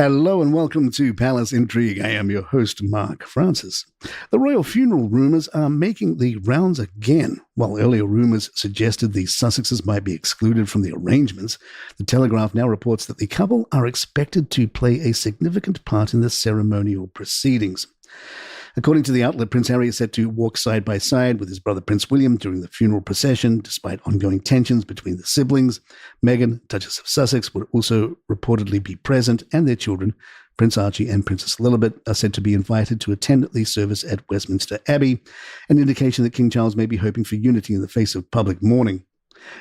Hello and welcome to Palace Intrigue. I am your host, Mark Francis. The royal funeral rumours are making the rounds again. While earlier rumours suggested the Sussexes might be excluded from the arrangements, the Telegraph now reports that the couple are expected to play a significant part in the ceremonial proceedings. According to the outlet, Prince Harry is set to walk side by side with his brother Prince William during the funeral procession, despite ongoing tensions between the siblings. Meghan, Duchess of Sussex, would also reportedly be present, and their children, Prince Archie and Princess Lilibet, are said to be invited to attend the service at Westminster Abbey, an indication that King Charles may be hoping for unity in the face of public mourning.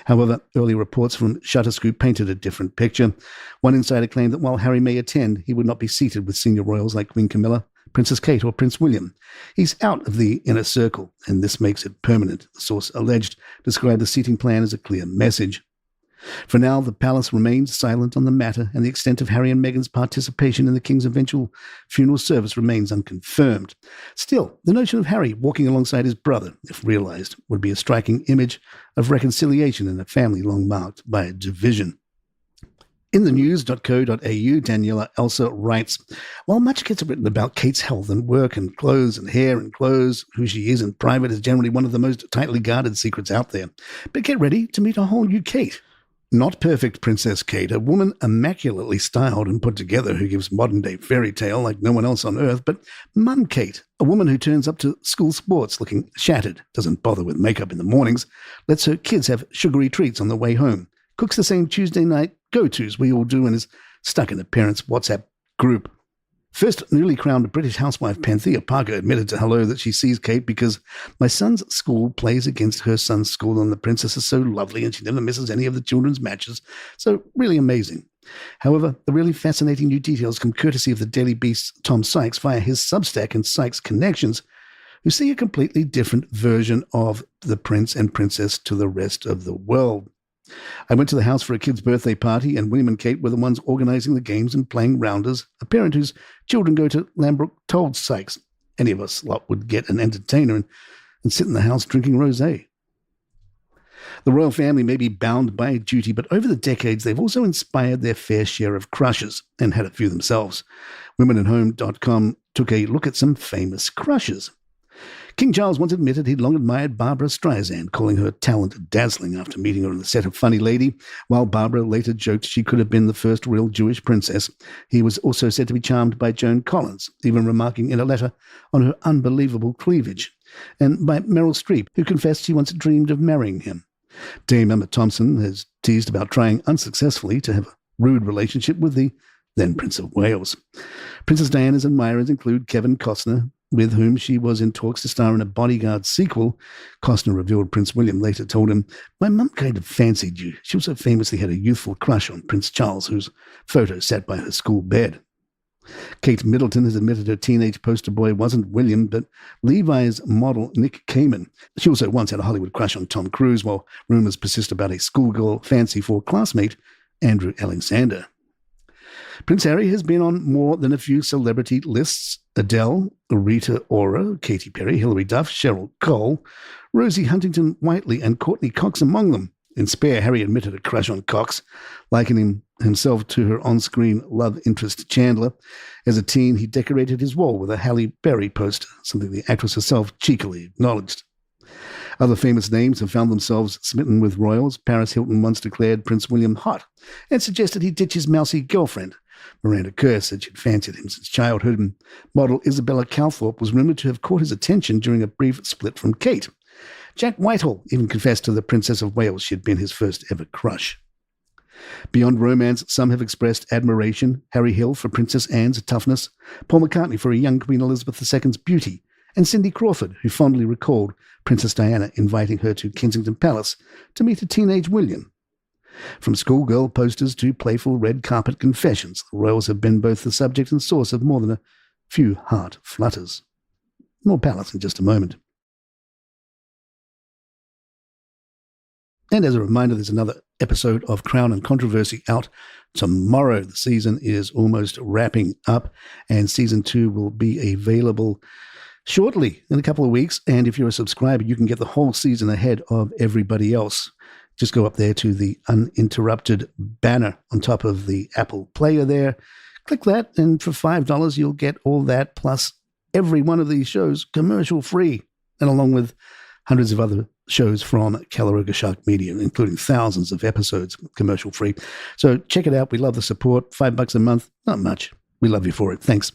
However, early reports from ShuterScoop painted a different picture. One insider claimed that while Harry may attend, he would not be seated with senior royals like Queen Camilla, Princess Kate or Prince William. He's out of the inner circle, and this makes it permanent, the source alleged, described the seating plan as a clear message. For now, the palace remains silent on the matter, and the extent of Harry and Meghan's participation in the king's eventual funeral service remains unconfirmed. Still, the notion of Harry walking alongside his brother, if realized, would be a striking image of reconciliation in a family long marked by a division. In the news.co.au, Daniela Elsa writes, while much gets written about Kate's health and work and clothes and hair and clothes, who she is in private is generally one of the most tightly guarded secrets out there. But get ready to meet a whole new Kate. Not perfect Princess Kate, a woman immaculately styled and put together who gives modern-day fairy tale like no one else on earth, but Mum Kate, a woman who turns up to school sports looking shattered, doesn't bother with makeup in the mornings, lets her kids have sugary treats on the way home, cooks the same Tuesday night go-tos we all do, and is stuck in a parents' WhatsApp group. First newly crowned British housewife Panthea Parker admitted to Hello that she sees Kate because my son's school plays against her son's school and the princess is so lovely and she never misses any of the children's matches. So really amazing. However, the really fascinating new details come courtesy of the Daily Beast's Tom Sykes via his Substack and Sykes Connections, who see a completely different version of the prince and princess to the rest of the world. I went to the house for a kid's birthday party, and William and Kate were the ones organising the games and playing rounders. A parent whose children go to Lambrook told Sykes any of us lot would get an entertainer and sit in the house drinking rosé. The royal family may be bound by duty, but over the decades they've also inspired their fair share of crushes, and had a few themselves. WomenAtHome.com took a look at some famous crushes. King Charles once admitted he'd long admired Barbara Streisand, calling her talent dazzling after meeting her on the set of Funny Lady. While Barbara later joked she could have been the first real Jewish princess, he was also said to be charmed by Joan Collins, even remarking in a letter on her unbelievable cleavage, and by Meryl Streep, who confessed she once dreamed of marrying him. Dame Emma Thompson has teased about trying unsuccessfully to have a rude relationship with the then Prince of Wales. Princess Diana's admirers include Kevin Costner, with whom she was in talks to star in a Bodyguard sequel. Costner revealed Prince William later told him, my mum kind of fancied you. She also famously had a youthful crush on Prince Charles, whose photo sat by her school bed. Kate Middleton has admitted her teenage poster boy wasn't William, but Levi's model Nick Kamen. She also once had a Hollywood crush on Tom Cruise, while rumours persist about a schoolgirl fancy for classmate Andrew Alexander. Prince Harry has been on more than a few celebrity lists. Adele, Rita Ora, Katy Perry, Hilary Duff, Cheryl Cole, Rosie Huntington-Whiteley, and Courtney Cox among them. In Spare, Harry admitted a crush on Cox, likening himself to her on-screen love interest Chandler. As a teen, he decorated his wall with a Halle Berry poster, something the actress herself cheekily acknowledged. Other famous names have found themselves smitten with royals. Paris Hilton once declared Prince William hot and suggested he ditch his mousy girlfriend. Miranda Kerr said she'd fancied him since childhood, and model Isabella Calthorpe was rumoured to have caught his attention during a brief split from Kate. Jack Whitehall even confessed to the Princess of Wales she'd been his first ever crush. Beyond romance, some have expressed admiration. Harry Hill for Princess Anne's toughness, Paul McCartney for a young Queen Elizabeth II's beauty, and Cindy Crawford, who fondly recalled Princess Diana inviting her to Kensington Palace to meet a teenage William. From schoolgirl posters to playful red carpet confessions, the royals have been both the subject and source of more than a few heart flutters. More Palace in just a moment. And as a reminder, there's another episode of Crown and Controversy out tomorrow. The season is almost wrapping up, and season 2 will be available shortly, in a couple of weeks. And if you're a subscriber, you can get the whole season ahead of everybody else. Just go up there to the uninterrupted banner on top of the Apple player there, Click that, and for $5, you'll get all that, plus every one of these shows commercial-free, and along with hundreds of other shows from Calaroga Shark Media, including thousands of episodes commercial-free. So check it out. We love the support. $5 a month, not much. We love you for it. Thanks.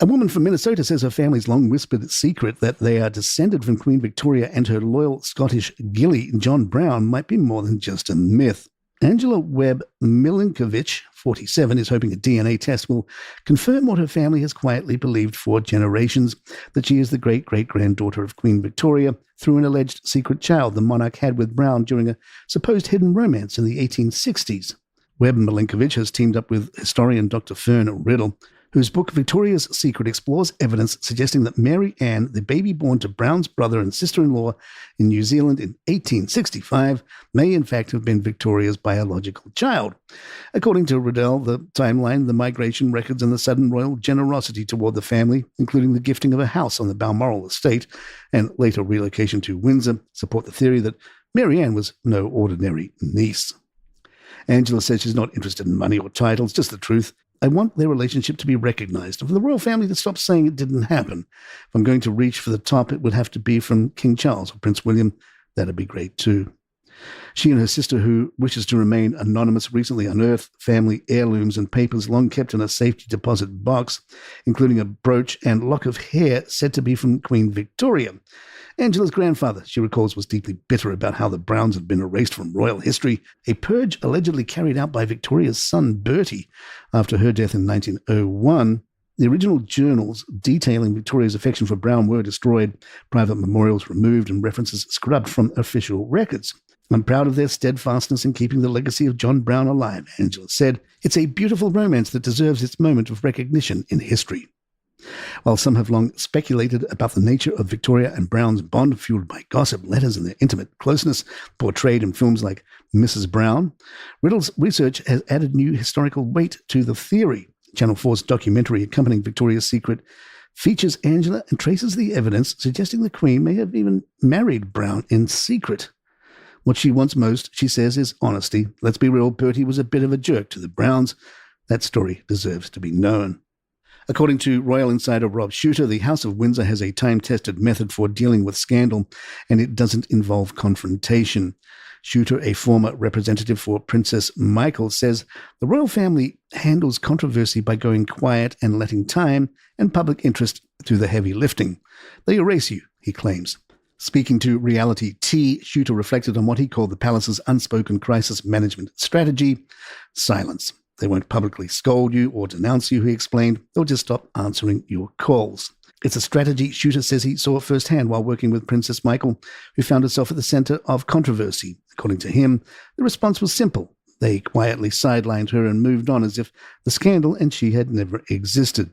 A woman from Minnesota says her family's long whispered secret that they are descended from Queen Victoria and her loyal Scottish gillie, John Brown, might be more than just a myth. Angela Webb Milinkovich, 47, is hoping a DNA test will confirm what her family has quietly believed for generations, that she is the great-great-granddaughter of Queen Victoria through an alleged secret child the monarch had with Brown during a supposed hidden romance in the 1860s. Webb Milinkovich has teamed up with historian Dr. Fern Riddle, whose book Victoria's Secret explores evidence suggesting that Mary Ann, the baby born to Brown's brother and sister-in-law in New Zealand in 1865, may in fact have been Victoria's biological child. According to Riddell, the timeline, the migration records, and the sudden royal generosity toward the family, including the gifting of a house on the Balmoral estate and later relocation to Windsor, support the theory that Mary Ann was no ordinary niece. Angela says she's not interested in money or titles, just the truth. I want their relationship to be recognized, and for the royal family to stop saying it didn't happen. If I'm going to reach for the top, it would have to be from King Charles or Prince William. That'd be great too. She and her sister, who wishes to remain anonymous, recently unearthed family heirlooms and papers long kept in a safety deposit box, including a brooch and lock of hair said to be from Queen Victoria. Angela's grandfather, she recalls, was deeply bitter about how the Browns had been erased from royal history, a purge allegedly carried out by Victoria's son Bertie after her death in 1901. The original journals detailing Victoria's affection for Brown were destroyed, private memorials removed, and references scrubbed from official records. I'm proud of their steadfastness in keeping the legacy of John Brown alive, Angela said. It's a beautiful romance that deserves its moment of recognition in history. While some have long speculated about the nature of Victoria and Brown's bond fueled by gossip, letters, and their intimate closeness portrayed in films like Mrs. Brown, Riddle's research has added new historical weight to the theory. Channel 4's documentary accompanying Victoria's Secret features Angela and traces the evidence suggesting the Queen may have even married Brown in secret. What she wants most, she says, is honesty. Let's be real, Bertie was a bit of a jerk to the Browns. That story deserves to be known. According to royal insider Rob Shuter, the House of Windsor has a time-tested method for dealing with scandal, and it doesn't involve confrontation. Shuter, a former representative for Princess Michael, says the royal family handles controversy by going quiet and letting time and public interest do the heavy lifting. They erase you, he claims. Speaking to Reality T, Shuter reflected on what he called the palace's unspoken crisis management strategy: silence. They won't publicly scold you or denounce you, he explained. They'll just stop answering your calls. It's a strategy Shuter says he saw firsthand while working with Princess Michael, who found herself at the center of controversy. According to him, the response was simple. They quietly sidelined her and moved on as if the scandal and she had never existed.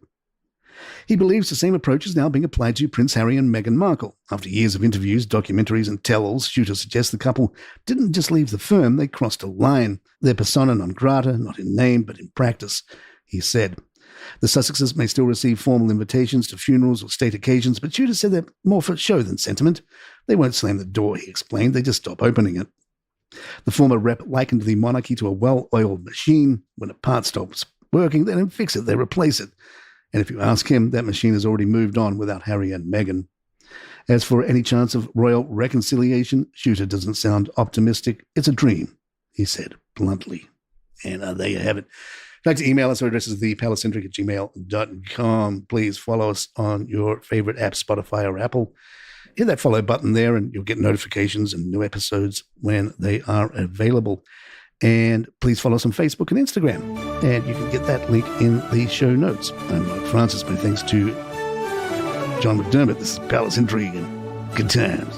He believes the same approach is now being applied to Prince Harry and Meghan Markle. After years of interviews, documentaries, and tell-alls, Shuter suggests the couple didn't just leave the firm, they crossed a line. They're persona non grata, not in name, but in practice, he said. The Sussexes may still receive formal invitations to funerals or state occasions, but Shuter said they're more for show than sentiment. They won't slam the door, he explained. They just stop opening it. The former rep likened the monarchy to a well-oiled machine. When a part stops working, they don't fix it, they replace it. And if you ask him, that machine has already moved on without Harry and Meghan. As for any chance of royal reconciliation, Shuter doesn't sound optimistic. It's a dream, he said bluntly. And there you have it. If you'd like to email us, our address is thepalacecentric@gmail.com. Please follow us on your favorite app, Spotify or Apple. Hit that follow button there and you'll get notifications and new episodes when they are available. And please follow us on Facebook and Instagram. And you can get that link in the show notes. I'm Mark Francis. My thanks to John McDermott. This is Palace Intrigue and good times.